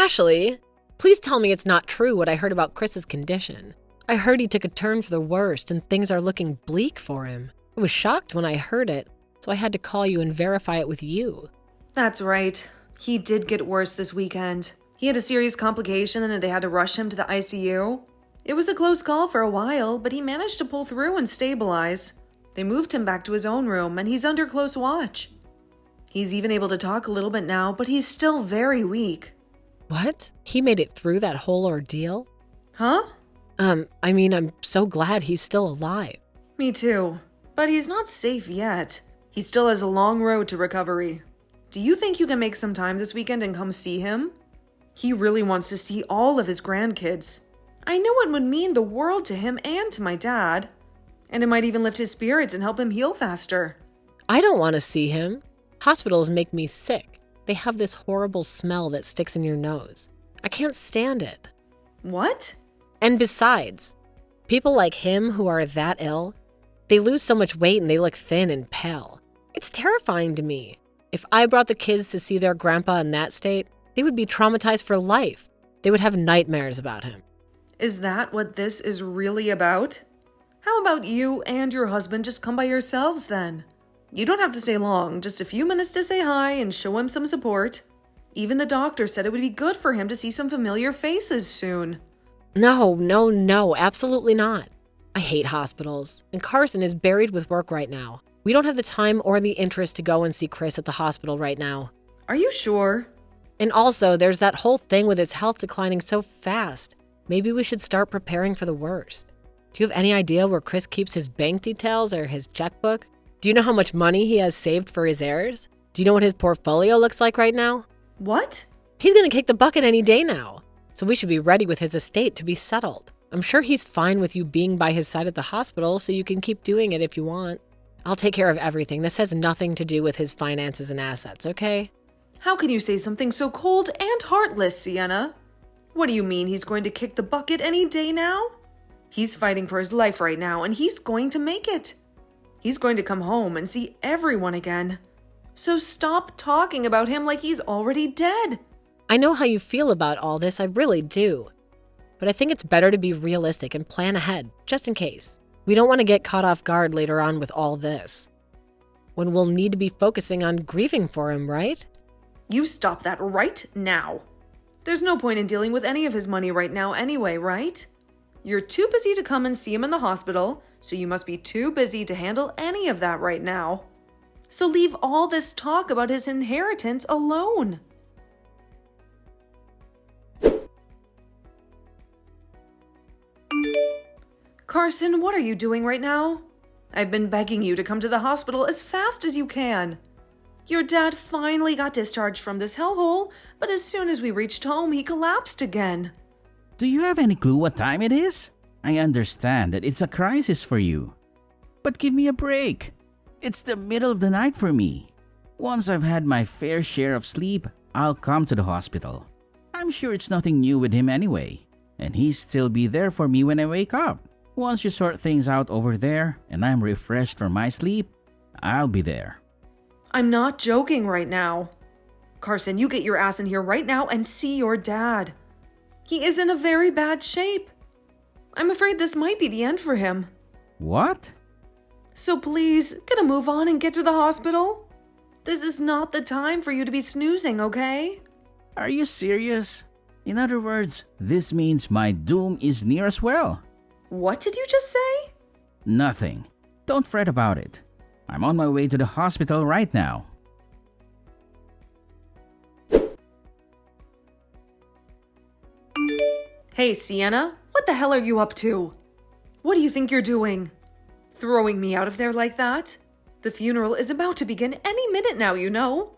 Ashley, please tell me it's not true what I heard about Chris's condition. I heard he took a turn for the worst and things are looking bleak for him. I was shocked when I heard it, so I had to call you and verify it with you. That's right. He did get worse this weekend. He had a serious complication and they had to rush him to the ICU. It was a close call for a while, but he managed to pull through and stabilize. They moved him back to his own room and he's under close watch. He's even able to talk a little bit now, but he's still very weak. What? He made it through that whole ordeal? Huh? I'm so glad he's still alive. Me too. But he's not safe yet. He still has a long road to recovery. Do you think you can make some time this weekend and come see him? He really wants to see all of his grandkids. I know it would mean the world to him and to my dad. And it might even lift his spirits and help him heal faster. I don't want to see him. Hospitals make me sick. They have this horrible smell that sticks in your nose. I can't stand it. What? And besides, people like him who are that ill, they lose so much weight and they look thin and pale. It's terrifying to me. If I brought the kids to see their grandpa in that state, they would be traumatized for life. They would have nightmares about him. Is that what this is really about? How about you and your husband just come by yourselves then? You don't have to stay long, just a few minutes to say hi and show him some support. Even the doctor said it would be good for him to see some familiar faces soon. No, absolutely not. I hate hospitals, and Carson is buried with work right now. We don't have the time or the interest to go and see Chris at the hospital right now. Are you sure? And also, there's that whole thing with his health declining so fast. Maybe we should start preparing for the worst. Do you have any idea where Chris keeps his bank details or his checkbook? Do you know how much money he has saved for his heirs? Do you know what his portfolio looks like right now? What? He's gonna kick the bucket any day now. So we should be ready with his estate to be settled. I'm sure he's fine with you being by his side at the hospital, so you can keep doing it if you want. I'll take care of everything. This has nothing to do with his finances and assets, okay? How can you say something so cold and heartless, Sienna? What do you mean he's going to kick the bucket any day now? He's fighting for his life right now, and he's going to make it. He's going to come home and see everyone again. So stop talking about him like he's already dead. I know how you feel about all this, I really do. But I think it's better to be realistic and plan ahead, just in case. We don't want to get caught off guard later on with all this, when we'll need to be focusing on grieving for him, right? You stop that right now. There's no point in dealing with any of his money right now anyway, right? You're too busy to come and see him in the hospital, so you must be too busy to handle any of that right now. So leave all this talk about his inheritance alone. Carson, what are you doing right now? I've been begging you to come to the hospital as fast as you can. Your dad finally got discharged from this hellhole, but as soon as we reached home, he collapsed again. Do you have any clue what time it is? I understand that it's a crisis for you. But give me a break. It's the middle of the night for me. Once I've had my fair share of sleep, I'll come to the hospital. I'm sure it's nothing new with him anyway, and he'll still be there for me when I wake up. Once you sort things out over there and I'm refreshed from my sleep, I'll be there. I'm not joking right now. Carson, you get your ass in here right now and see your dad. He is in a very bad shape. I'm afraid this might be the end for him. What? So please, get a move on and get to the hospital. This is not the time for you to be snoozing, okay? Are you serious? In other words, this means my doom is near as well. What did you just say? Nothing. Don't fret about it. I'm on my way to the hospital right now. Hey, Sienna, what the hell are you up to? What do you think you're doing? Throwing me out of there like that? The funeral is about to begin any minute now, you know.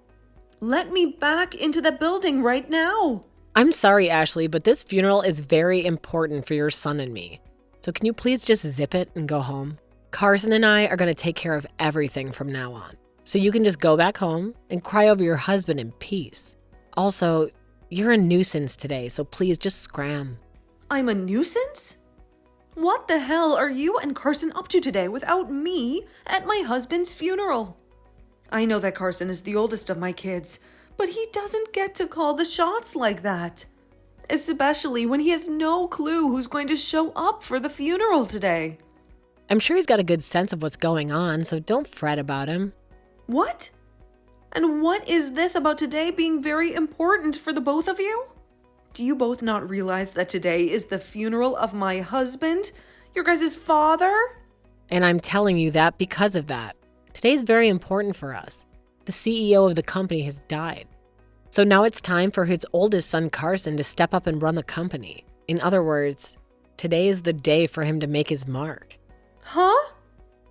Let me back into the building right now. I'm sorry, Ashley, but this funeral is very important for your son and me. So can you please just zip it and go home? Carson and I are going to take care of everything from now on. So you can just go back home and cry over your husband in peace. Also, you're a nuisance today, so please just scram. I'm a nuisance? What the hell are you and Carson up to today without me at my husband's funeral? I know that Carson is the oldest of my kids, but he doesn't get to call the shots like that. Especially when he has no clue who's going to show up for the funeral today. I'm sure he's got a good sense of what's going on, so don't fret about him. What? And what is this about today being very important for the both of you? Do you both not realize that today is the funeral of my husband, your guys' father? And I'm telling you that because of that. Today's very important for us. The CEO of the company has died. So now it's time for his oldest son, Carson, to step up and run the company. In other words, today is the day for him to make his mark. Huh?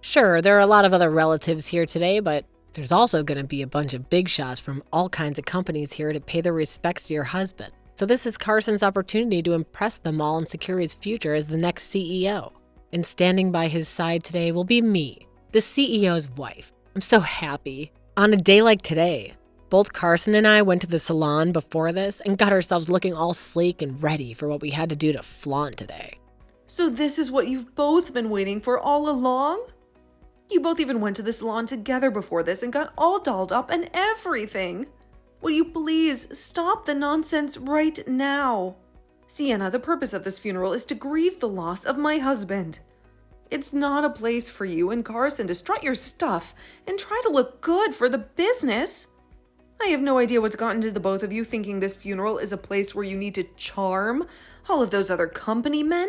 Sure, there are a lot of other relatives here today, but there's also going to be a bunch of big shots from all kinds of companies here to pay their respects to your husband. So this is Carson's opportunity to impress them all and secure his future as the next CEO. And standing by his side today will be me, the CEO's wife. I'm so happy. On a day like today, both Carson and I went to the salon before this and got ourselves looking all sleek and ready for what we had to do to flaunt today. So this is what you've both been waiting for all along? You both even went to the salon together before this and got all dolled up and everything. Will you please stop the nonsense right now? Sienna, the purpose of this funeral is to grieve the loss of my husband. It's not a place for you and Carson to strut your stuff and try to look good for the business. I have no idea what's gotten to the both of you thinking this funeral is a place where you need to charm all of those other company men,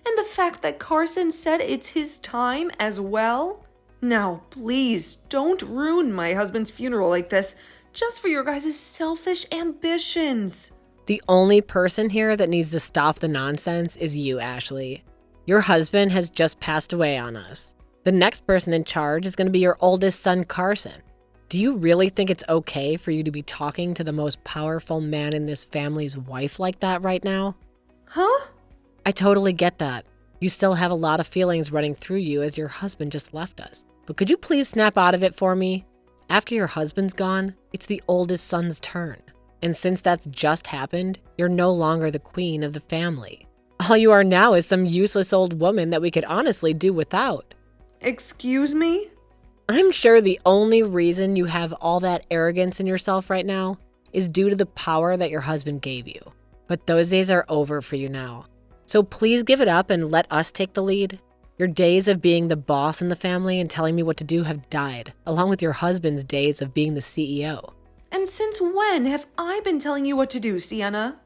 and the fact that Carson said it's his time as well. Now, please don't ruin my husband's funeral like this just for your guys' selfish ambitions. The only person here that needs to stop the nonsense is you, Ashley. Your husband has just passed away on us. The next person in charge is going to be your oldest son, Carson. Do you really think it's okay for you to be talking to the most powerful man in this family's wife like that right now? Huh? I totally get that. You still have a lot of feelings running through you as your husband just left us. But could you please snap out of it for me? After your husband's gone, it's the oldest son's turn. And since that's just happened, you're no longer the queen of the family. All you are now is some useless old woman that we could honestly do without. Excuse me? I'm sure the only reason you have all that arrogance in yourself right now is due to the power that your husband gave you. But those days are over for you now. So please give it up and let us take the lead. Your days of being the boss in the family and telling me what to do have died, along with your husband's days of being the CEO. And since when have I been telling you what to do, Sienna?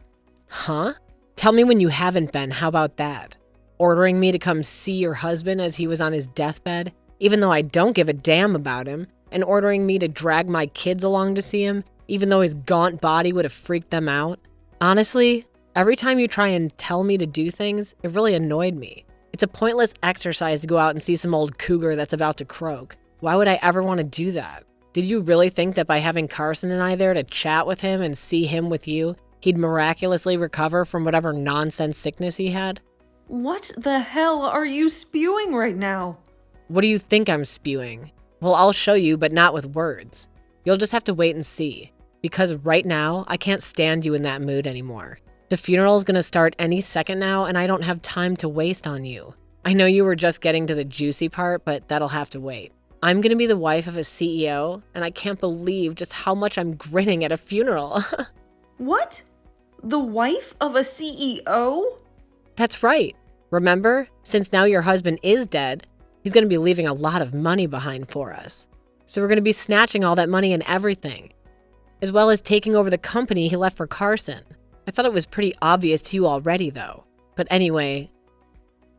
Huh? Tell me when you haven't been, how about that? Ordering me to come see your husband as he was on his deathbed, even though I don't give a damn about him, and ordering me to drag my kids along to see him, even though his gaunt body would have freaked them out. Honestly, every time you try and tell me to do things, it really annoyed me. It's a pointless exercise to go out and see some old cougar that's about to croak. Why would I ever want to do that? Did you really think that by having Carson and I there to chat with him and see him with you, he'd miraculously recover from whatever nonsense sickness he had? What the hell are you spewing right now? What do you think I'm spewing? Well, I'll show you, but not with words. You'll just have to wait and see. Because right now, I can't stand you in that mood anymore. The funeral's gonna start any second now, and I don't have time to waste on you. I know you were just getting to the juicy part, but that'll have to wait. I'm gonna be the wife of a CEO, and I can't believe just how much I'm grinning at a funeral. What? The wife of a CEO? That's right. Remember, since now your husband is dead, he's gonna be leaving a lot of money behind for us. So we're gonna be snatching all that money and everything, as well as taking over the company he left for Carson. I thought it was pretty obvious to you already, though. But anyway,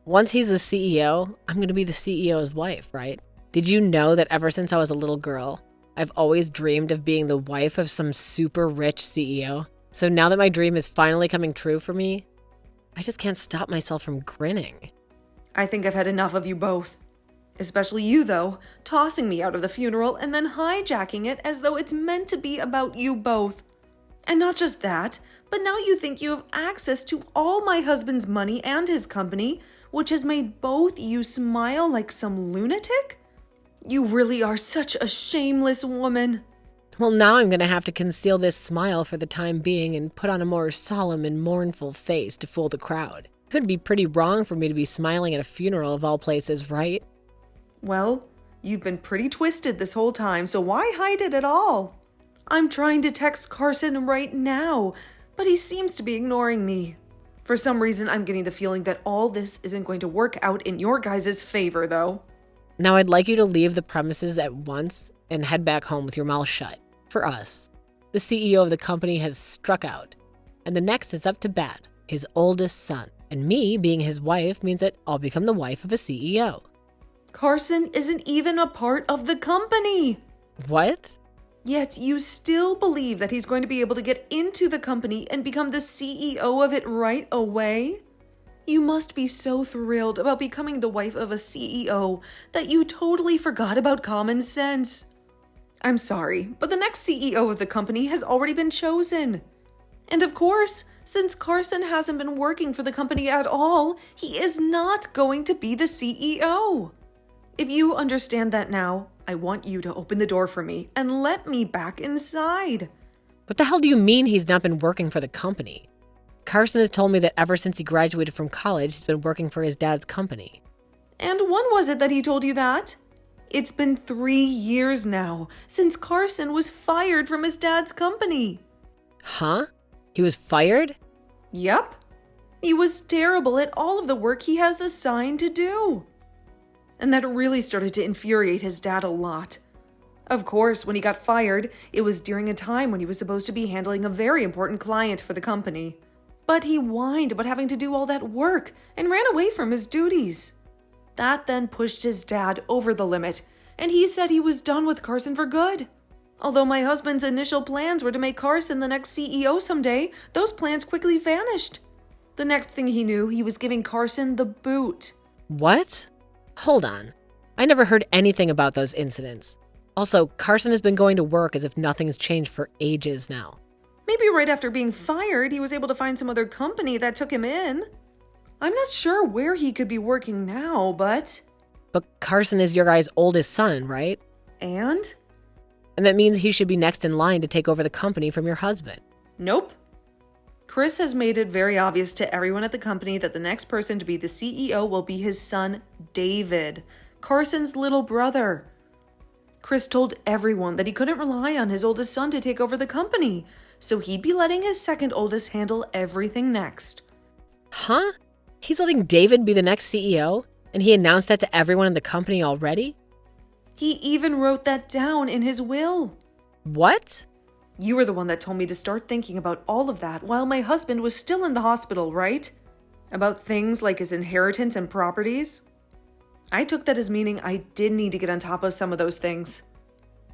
once he's the CEO, I'm going to be the CEO's wife, right? Did you know that ever since I was a little girl, I've always dreamed of being the wife of some super rich CEO? So now that my dream is finally coming true for me, I just can't stop myself from grinning. I think I've had enough of you both. Especially you, though, tossing me out of the funeral and then hijacking it as though it's meant to be about you both. And not just that, but now you think you have access to all my husband's money and his company, which has made both you smile like some lunatic? You really are such a shameless woman. Well, now I'm going to have to conceal this smile for the time being and put on a more solemn and mournful face to fool the crowd. It would be pretty wrong for me to be smiling at a funeral of all places, right? Well, you've been pretty twisted this whole time, so why hide it at all? I'm trying to text Carson right now, but he seems to be ignoring me. For some reason, I'm getting the feeling that all this isn't going to work out in your guys' favor, though. Now I'd like you to leave the premises at once and head back home with your mouth shut. For us. The CEO of the company has struck out, and the next is up to bat, his oldest son. And me being his wife means that I'll become the wife of a CEO. Carson isn't even a part of the company. What? Yet you still believe that he's going to be able to get into the company and become the CEO of it right away? You must be so thrilled about becoming the wife of a CEO that you totally forgot about common sense. I'm sorry, but the next CEO of the company has already been chosen. And of course, since Carson hasn't been working for the company at all, he is not going to be the CEO. If you understand that now, I want you to open the door for me and let me back inside. What the hell do you mean he's not been working for the company? Carson has told me that ever since he graduated from college, he's been working for his dad's company. And when was it that he told you that? It's been 3 years now since Carson was fired from his dad's company. Huh? He was fired? Yep. He was terrible at all of the work he has assigned to do. And that really started to infuriate his dad a lot. Of course, when he got fired, it was during a time when he was supposed to be handling a very important client for the company. But he whined about having to do all that work and ran away from his duties. That then pushed his dad over the limit, and he said he was done with Carson for good. Although my husband's initial plans were to make Carson the next CEO someday, those plans quickly vanished. The next thing he knew, he was giving Carson the boot. What? Hold on. I never heard anything about those incidents. Also, Carson has been going to work as if nothing's changed for ages now. Maybe right after being fired, he was able to find some other company that took him in. I'm not sure where he could be working now, but... But Carson is your guy's oldest son, right? And? And that means he should be next in line to take over the company from your husband. Nope. Chris has made it very obvious to everyone at the company that the next person to be the CEO will be his son, David, Carson's little brother. Chris told everyone that he couldn't rely on his oldest son to take over the company, so he'd be letting his second oldest handle everything next. Huh? He's letting David be the next CEO? And he announced that to everyone in the company already? He even wrote that down in his will. What? You were the one that told me to start thinking about all of that while my husband was still in the hospital, right? About things like his inheritance and properties? I took that as meaning I did need to get on top of some of those things.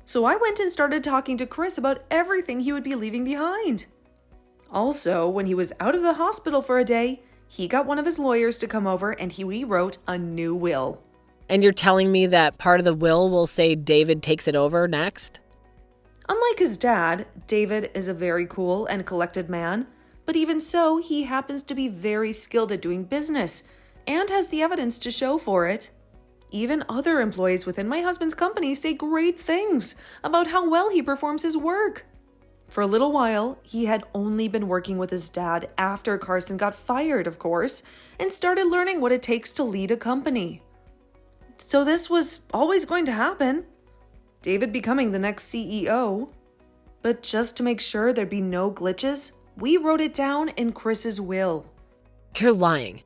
So I went and started talking to Chris about everything he would be leaving behind. Also, when he was out of the hospital for a day, he got one of his lawyers to come over and he rewrote a new will. And you're telling me that part of the will say David takes it over next? Unlike his dad, David is a very cool and collected man, but even so, he happens to be very skilled at doing business and has the evidence to show for it. Even other employees within my husband's company say great things about how well he performs his work. For a little while, he had only been working with his dad after Carson got fired, of course, and started learning what it takes to lead a company. So this was always going to happen. David becoming the next CEO. But just to make sure there'd be no glitches, we wrote it down in Chris's will. You're lying.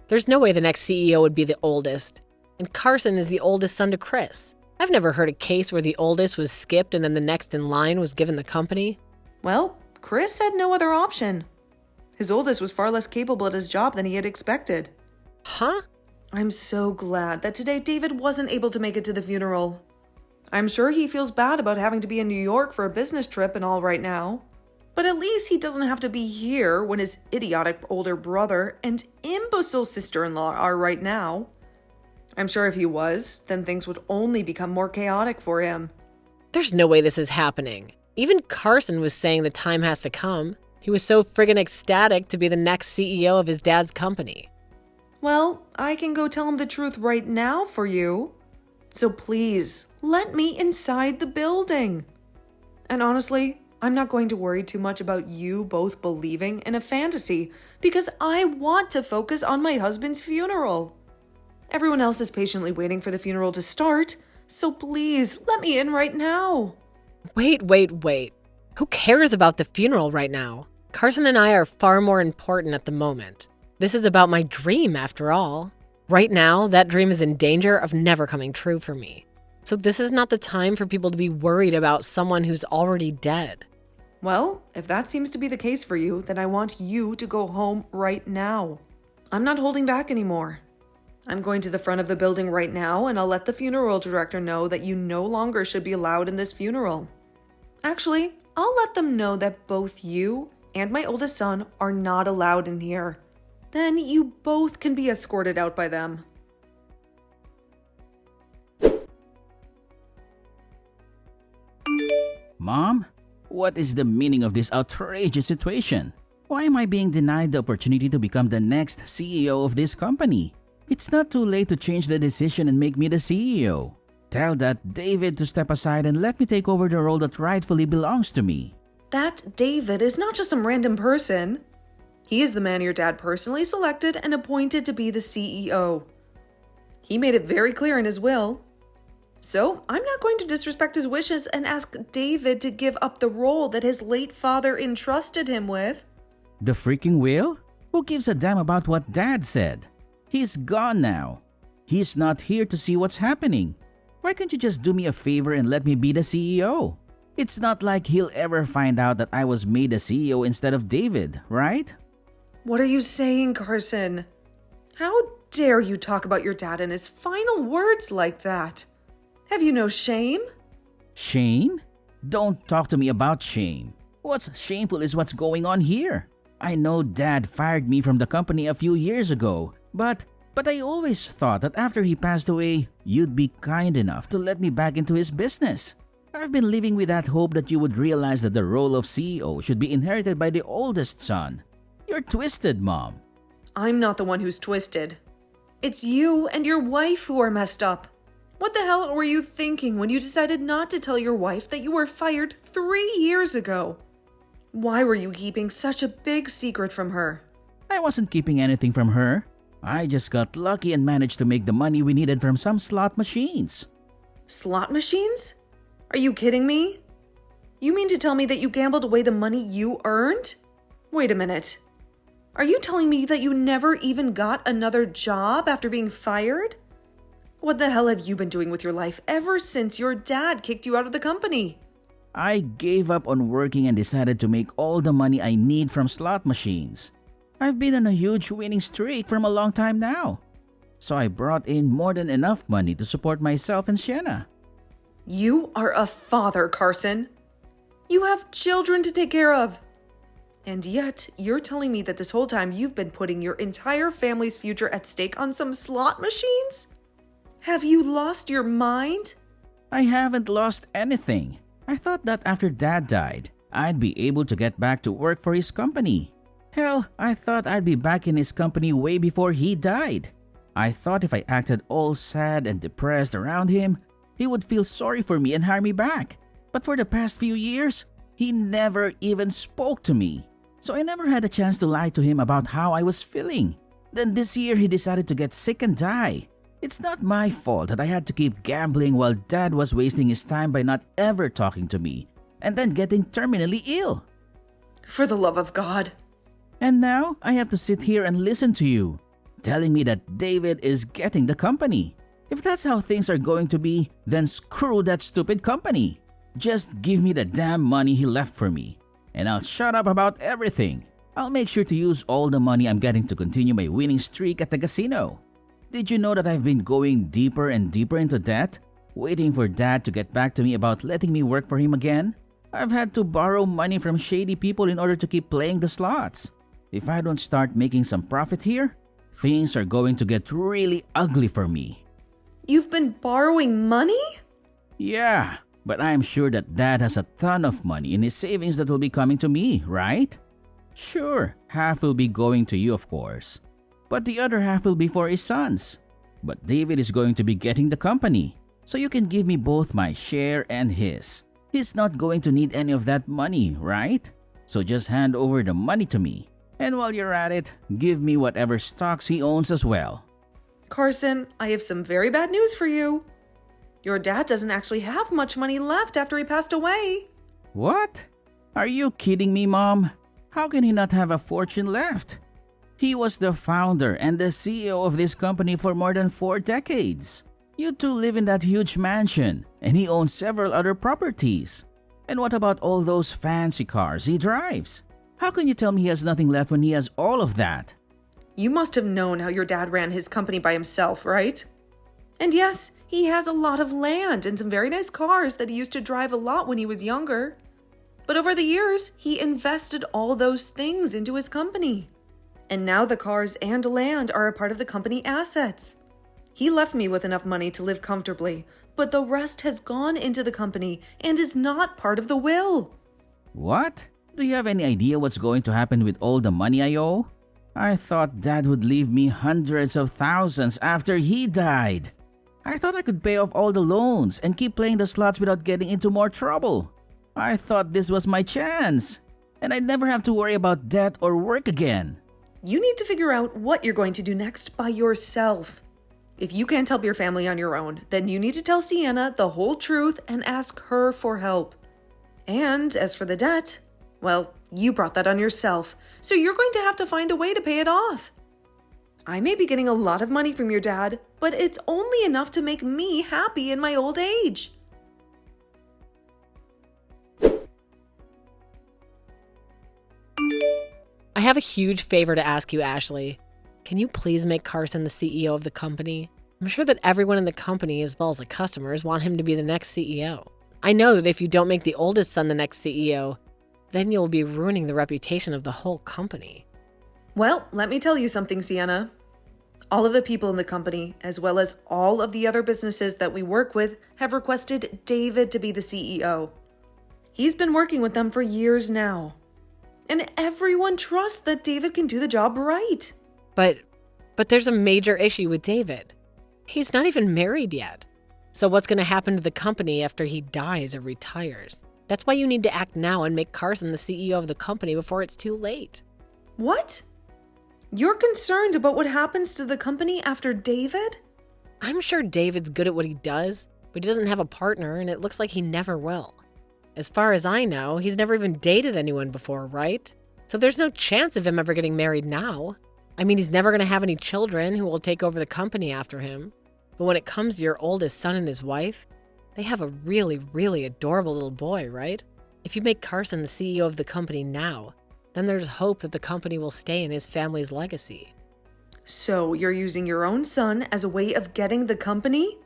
There's no way the next CEO would be the oldest. And Carson is the oldest son to Chris. I've never heard a case where the oldest was skipped and then the next in line was given the company. Well, Chris had no other option. His oldest was far less capable at his job than he had expected. Huh? I'm so glad that today David wasn't able to make it to the funeral. I'm sure he feels bad about having to be in New York for a business trip and all right now. But at least he doesn't have to be here when his idiotic older brother and imbecile sister-in-law are right now. I'm sure if he was, then things would only become more chaotic for him. There's no way this is happening. Even Carson was saying the time has to come. He was so friggin' ecstatic to be the next CEO of his dad's company. Well, I can go tell him the truth right now for you. So please, let me inside the building. And honestly, I'm not going to worry too much about you both believing in a fantasy because I want to focus on my husband's funeral. Everyone else is patiently waiting for the funeral to start, so please let me in right now. Wait. Who cares about the funeral right now? Carson and I are far more important at the moment. This is about my dream, after all. Right now, that dream is in danger of never coming true for me. So this is not the time for people to be worried about someone who's already dead. Well, if that seems to be the case for you, then I want you to go home right now. I'm not holding back anymore. I'm going to the front of the building right now, and I'll let the funeral director know that you no longer should be allowed in this funeral. Actually, I'll let them know that both you and my oldest son are not allowed in here. Then you both can be escorted out by them. Mom, what is the meaning of this outrageous situation? Why am I being denied the opportunity to become the next CEO of this company? It's not too late to change the decision and make me the CEO. Tell that David to step aside and let me take over the role that rightfully belongs to me. That David is not just some random person. He is the man your dad personally selected and appointed to be the CEO. He made it very clear in his will. So, I'm not going to disrespect his wishes and ask David to give up the role that his late father entrusted him with. The freaking will? Who gives a damn about what Dad said? He's gone now. He's not here to see what's happening. Why can't you just do me a favor and let me be the CEO? It's not like he'll ever find out that I was made the CEO instead of David, right? What are you saying, Carson? How dare you talk about your dad in his final words like that? Have you no shame? Shame? Don't talk to me about shame. What's shameful is what's going on here. I know Dad fired me from the company a few years ago, but I always thought that after he passed away, you'd be kind enough to let me back into his business. I've been living with that hope that you would realize that the role of CEO should be inherited by the oldest son. You're twisted, Mom. I'm not the one who's twisted. It's you and your wife who are messed up. What the hell were you thinking when you decided not to tell your wife that you were fired 3 years ago? Why were you keeping such a big secret from her? I wasn't keeping anything from her. I just got lucky and managed to make the money we needed from some slot machines. Slot machines? Are you kidding me? You mean to tell me that you gambled away the money you earned? Wait a minute. Are you telling me that you never even got another job after being fired? What the hell have you been doing with your life ever since your dad kicked you out of the company? I gave up on working and decided to make all the money I need from slot machines. I've been on a huge winning streak from a long time now. So I brought in more than enough money to support myself and Sienna. You are a father, Carson. You have children to take care of. And yet, you're telling me that this whole time you've been putting your entire family's future at stake on some slot machines? Have you lost your mind? I haven't lost anything. I thought that after Dad died, I'd be able to get back to work for his company. Hell, I thought I'd be back in his company way before he died. I thought if I acted all sad and depressed around him, he would feel sorry for me and hire me back. But for the past few years, he never even spoke to me. So I never had a chance to lie to him about how I was feeling. Then this year he decided to get sick and die. It's not my fault that I had to keep gambling while Dad was wasting his time by not ever talking to me and then getting terminally ill. For the love of God. And now I have to sit here and listen to you, telling me that David is getting the company. If that's how things are going to be, then screw that stupid company. Just give me the damn money he left for me, and I'll shut up about everything. I'll make sure to use all the money I'm getting to continue my winning streak at the casino. Did you know that I've been going deeper and deeper into debt, waiting for Dad to get back to me about letting me work for him again? I've had to borrow money from shady people in order to keep playing the slots. If I don't start making some profit here, things are going to get really ugly for me. You've been borrowing money? Yeah, but I'm sure that Dad has a ton of money in his savings that will be coming to me, right? Sure, half will be going to you, of course. But the other half will be for his sons. But David is going to be getting the company, so you can give me both my share and his. He's not going to need any of that money, right? So just hand over the money to me. And while you're at it, give me whatever stocks he owns as well. Carson, I have some very bad news for you. Your dad doesn't actually have much money left after he passed away. What? Are you kidding me, Mom? How can he not have a fortune left? He was the founder and the CEO of this company for more than 4 decades. You two live in that huge mansion, and he owns several other properties. And what about all those fancy cars he drives? How can you tell me he has nothing left when he has all of that? You must have known how your dad ran his company by himself, right? And yes, he has a lot of land and some very nice cars that he used to drive a lot when he was younger. But over the years, he invested all those things into his company. And now the cars and land are a part of the company assets. He left me with enough money to live comfortably, but the rest has gone into the company and is not part of the will. What? Do you have any idea what's going to happen with all the money I owe? I thought Dad would leave me hundreds of thousands after he died. I thought I could pay off all the loans and keep playing the slots without getting into more trouble. I thought this was my chance, and I'd never have to worry about debt or work again. You need to figure out what you're going to do next by yourself. If you can't help your family on your own, then you need to tell Sienna the whole truth and ask her for help. And as for the debt, well, you brought that on yourself, so you're going to have to find a way to pay it off. I may be getting a lot of money from your dad, but it's only enough to make me happy in my old age. I have a huge favor to ask you, Ashley. Can you please make Carson the CEO of the company? I'm sure that everyone in the company, as well as the customers, want him to be the next CEO. I know that if you don't make the oldest son the next CEO, then you'll be ruining the reputation of the whole company. Well, let me tell you something, Sienna. All of the people in the company, as well as all of the other businesses that we work with, have requested David to be the CEO. He's been working with them for years now. And everyone trusts that David can do the job right. But there's a major issue with David. He's not even married yet. So what's going to happen to the company after he dies or retires? That's why you need to act now and make Carson the CEO of the company before it's too late. What? You're concerned about what happens to the company after David? I'm sure David's good at what he does, but he doesn't have a partner, and it looks like he never will. As far as I know, he's never even dated anyone before, right? So there's no chance of him ever getting married now. I mean, he's never going to have any children who will take over the company after him. But when it comes to your oldest son and his wife, they have a really, really adorable little boy, right? If you make Carson the CEO of the company now, then there's hope that the company will stay in his family's legacy. So you're using your own son as a way of getting the company?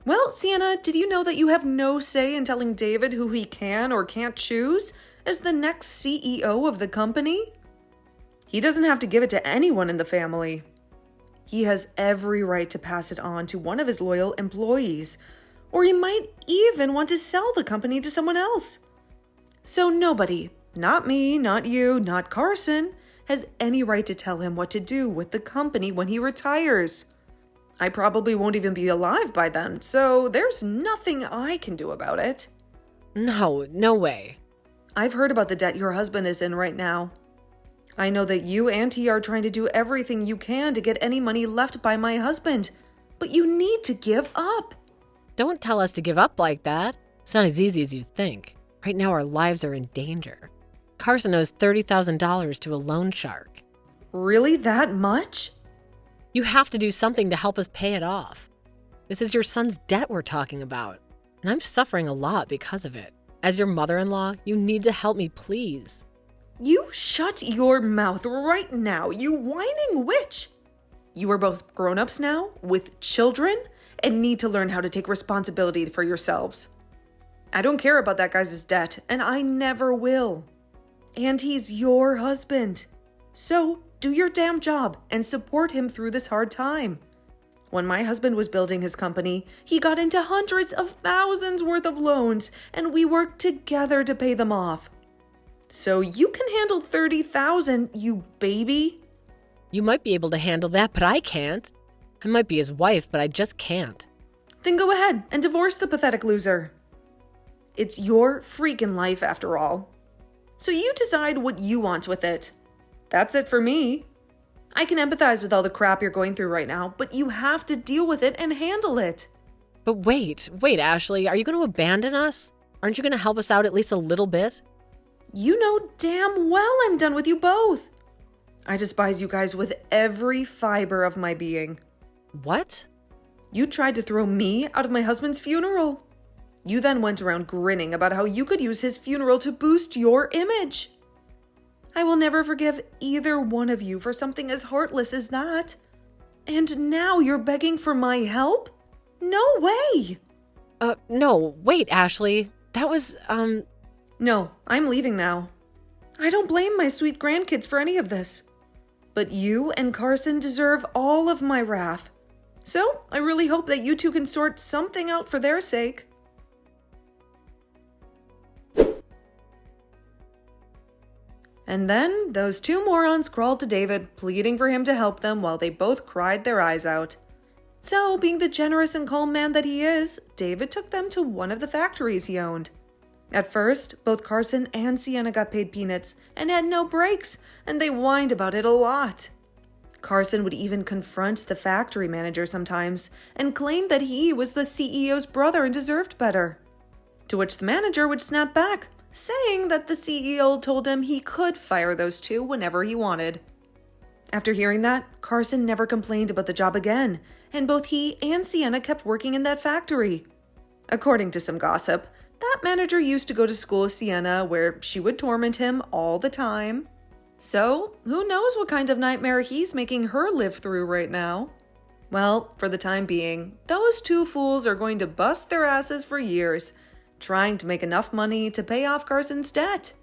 Well, Sienna, did you know that you have no say in telling David who he can or can't choose as the next CEO of the company? He doesn't have to give it to anyone in the family. He has every right to pass it on to one of his loyal employees, or he might even want to sell the company to someone else. So nobody, not me, not you, not Carson, has any right to tell him what to do with the company when he retires. I probably won't even be alive by then, so there's nothing I can do about it. No way. I've heard about the debt your husband is in right now. I know that you and he are trying to do everything you can to get any money left by my husband, but you need to give up. Don't tell us to give up like that. It's not as easy as you think. Right now, our lives are in danger. Carson owes $30,000 to a loan shark. Really, that much? You have to do something to help us pay it off. This is your son's debt we're talking about, and I'm suffering a lot because of it. As your mother-in-law, you need to help me, please. You shut your mouth right now, you whining witch! You are both grown-ups now, with children, and need to learn how to take responsibility for yourselves. I don't care about that guy's debt, and I never will. And he's your husband. So, do your damn job and support him through this hard time. When my husband was building his company, he got into hundreds of thousands worth of loans, and we worked together to pay them off. So you can handle $30,000, you baby. You might be able to handle that, but I can't. I might be his wife, but I just can't. Then go ahead and divorce the pathetic loser. It's your freaking life after all. So you decide what you want with it. That's it for me. I can empathize with all the crap you're going through right now, but you have to deal with it and handle it. But wait, Ashley, are you going to abandon us? Aren't you going to help us out at least a little bit? You know damn well I'm done with you both. I despise you guys with every fiber of my being. What? You tried to throw me out of my husband's funeral. You then went around grinning about how you could use his funeral to boost your image. I will never forgive either one of you for something as heartless as that. And now you're begging for my help? No way! No, wait, Ashley. That was, No, I'm leaving now. I don't blame my sweet grandkids for any of this. But you and Carson deserve all of my wrath. So I really hope that you two can sort something out for their sake. And then those two morons crawled to David, pleading for him to help them while they both cried their eyes out. So, being the generous and calm man that he is, David took them to one of the factories he owned. At first, both Carson and Sienna got paid peanuts and had no breaks, and they whined about it a lot. Carson would even confront the factory manager sometimes and claim that he was the CEO's brother and deserved better. To which the manager would snap back, saying that the CEO told him he could fire those two whenever he wanted. After hearing that, Carson never complained about the job again, and both he and Sienna kept working in that factory. According to some gossip, that manager used to go to school with Sienna, where she would torment him all the time. So, who knows what kind of nightmare he's making her live through right now? Well, for the time being, those two fools are going to bust their asses for years, trying to make enough money to pay off Carson's debt.